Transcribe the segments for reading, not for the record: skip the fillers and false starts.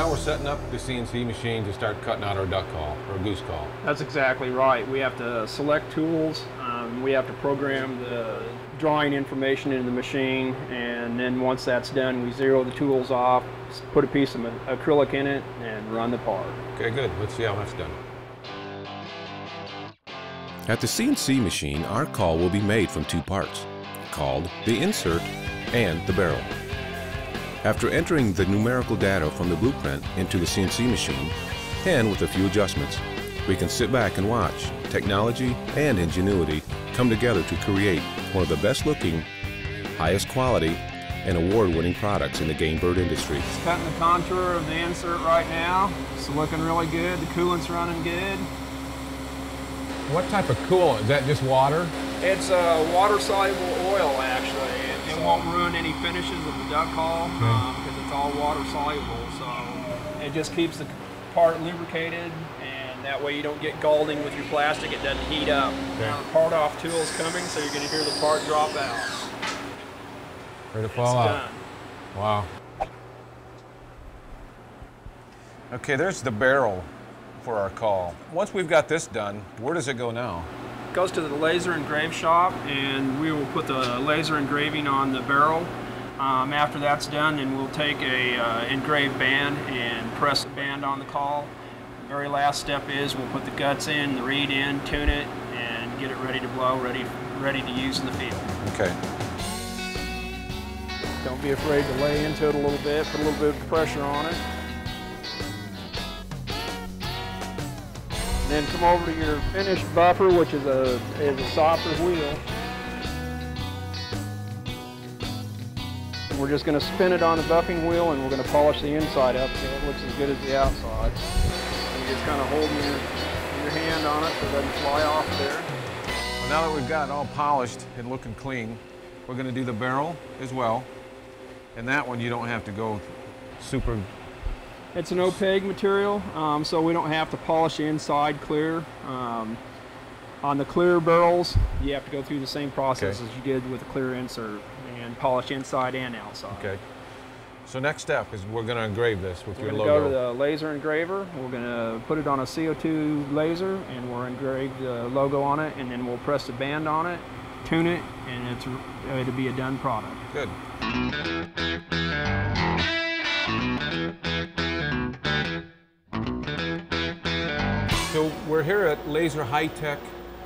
now we're setting up the CNC machine to start cutting out our duck call or goose call. That's exactly right. We have to select tools. We have to program the drawing information into the machine, and then once that's done, we zero the tools off, put a piece of acrylic in it, and run the part. Okay, good. Let's see how that's done. At the CNC machine, our call will be made from two parts, called the insert and the barrel. After entering the numerical data from the blueprint into the CNC machine, and with a few adjustments, we can sit back and watch technology and ingenuity come together to create one of the best looking, highest quality, and award-winning products in the game bird industry. Just cutting the contour of the insert right now. It's looking really good. The coolant's running good. What type of coolant? Is that just water? It's water-soluble oil, actually. It won't ruin any finishes of the duck call because it's all water-soluble. So it just keeps the part lubricated, and that way you don't get galding with your plastic. It doesn't heat up. Okay. Now the part-off tool is coming, so you're going to hear the part drop out. Ready to fall out. Done. Wow. Okay, there's the barrel for our call. Once we've got this done, where does it go now? It goes to the laser engrave shop, and we will put the laser engraving on the barrel. After that's done, then we'll take a engraved band and press the band on the call. The very last step is we'll put the guts in, the reed in, tune it, and get it ready to blow, ready to use in the field. Okay. Don't be afraid to lay into it a little bit, put a little bit of pressure on it. Then come over to your finished buffer, which is a softer wheel. And we're just going to spin it on the buffing wheel, and we're going to polish the inside up so it looks as good as the outside. And you're just kind of holding your hand on it so it doesn't fly off there. Well, now that we've got it all polished and looking clean, we're going to do the barrel as well. And that one you don't have to go super. It's an opaque material, so we don't have to polish the inside clear. On the clear barrels, you have to go through the same process as you did with the clear insert and polish inside and outside. Okay. So next step is we're going to engrave this with your logo. We're going to go to the laser engraver. We're going to put it on a CO2 laser, and we'll engrave the logo on it, and then we'll press the band on it, tune it, and it'll be a done product. Good. So we're here at Laser High Tech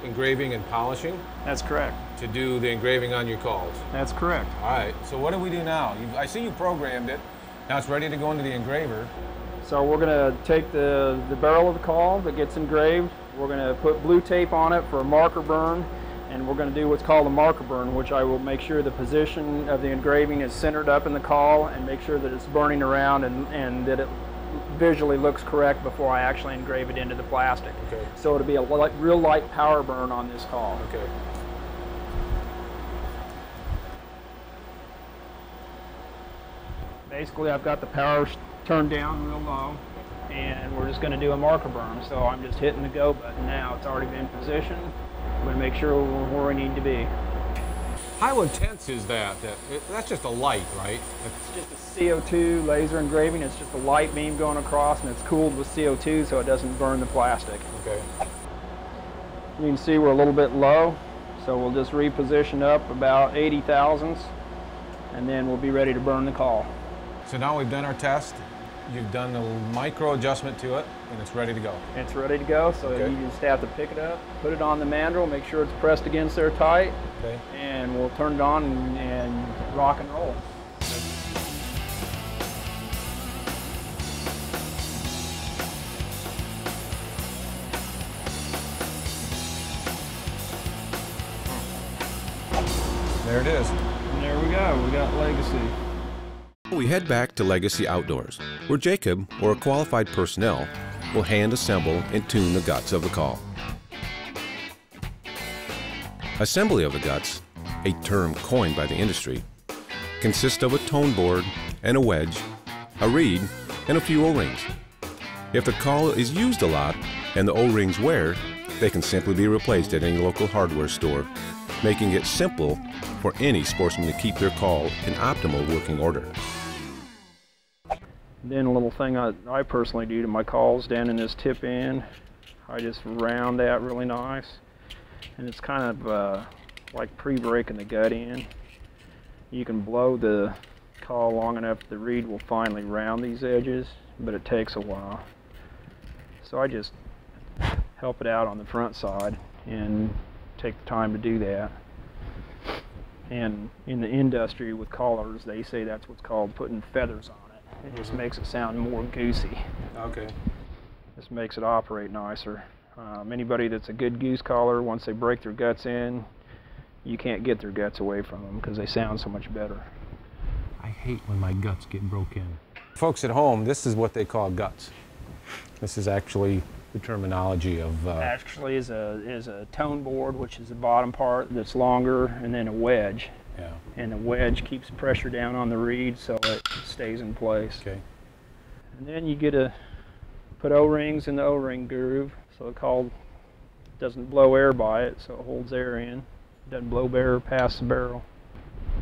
Engraving and Polishing. That's correct. To do the engraving on your calls. That's correct. All right, so what do we do now? I see you programmed it. Now it's ready to go into the engraver. So we're going to take the barrel of the call that gets engraved. We're going to put blue tape on it for a marker burn, and we're going to do what's called a marker burn, which I will make sure the position of the engraving is centered up in the call and make sure that it's burning around and that it visually looks correct before I actually engrave it into the plastic. Okay. So it'll be a real light power burn on this call. Okay. Basically, I've got the power turned down real low, and we're just going to do a marker burn. So I'm just hitting the go button now. It's already been positioned. I'm going to make sure we're where we need to be. How intense is that? That's just a light, right? It's just a CO2 laser engraving. It's just a light beam going across, and it's cooled with CO2 so it doesn't burn the plastic. Okay. You can see we're a little bit low, so we'll just reposition up about 80 thousandths, and then we'll be ready to burn the call. So now we've done our test. You've done a micro adjustment to it, and it's ready to go. It's ready to go, so you just have to pick it up, put it on the mandrel, make sure it's pressed against there tight, and we'll turn it on and rock and roll. There it is. And there we go, we got Legacy. We head back to Legacy Outdoors, where Jacob, or a qualified personnel, will hand assemble and tune the guts of the call. Assembly of the guts, a term coined by the industry, consists of a tone board and a wedge, a reed, and a few O-rings. If the call is used a lot and the O-rings wear, they can simply be replaced at any local hardware store, making it simple for any sportsman to keep their call in optimal working order. Then a little thing I personally do to my cauls down in this tip end, I just round that really nice. And it's kind of like pre-breaking the gut in. You can blow the caul long enough the reed will finally round these edges, but it takes a while. So I just help it out on the front side and take the time to do that. And in the industry with collars, they say that's what's called putting feathers on it. It just makes it sound more goosey. Okay. Just makes it operate nicer. Anybody that's a good goose collar, once they break their guts in, you can't get their guts away from them because they sound so much better. I hate when my guts get broke in. Folks at home, this is what they call guts. This is actually the terminology of... Actually is a tone board, which is the bottom part that's longer, and then a wedge. Yeah. And the wedge keeps pressure down on the reed so it stays in place. Okay. And then you get to put O-rings in the O-ring groove so the caul doesn't blow air by it, so it holds air in. It doesn't blow air past the barrel.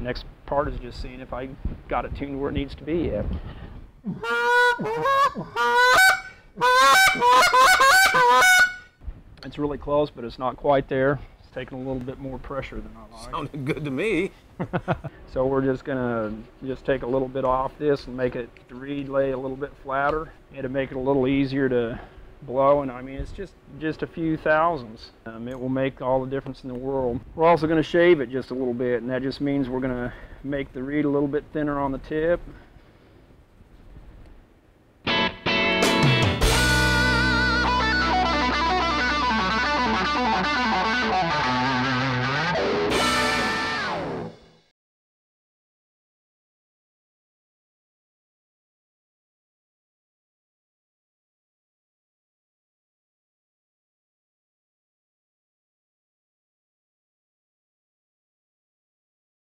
Next part is just seeing if I got it tuned where it needs to be yet. It's really close, but it's not quite there. It's taking a little bit more pressure than I like. Sounded good to me. So we're just gonna take a little bit off this and make it, the reed lay a little bit flatter. It'll make it a little easier to blow, and I mean it's just a few thousandths. It will make all the difference in the world. We're also gonna shave it just a little bit, and that just means we're gonna make the reed a little bit thinner on the tip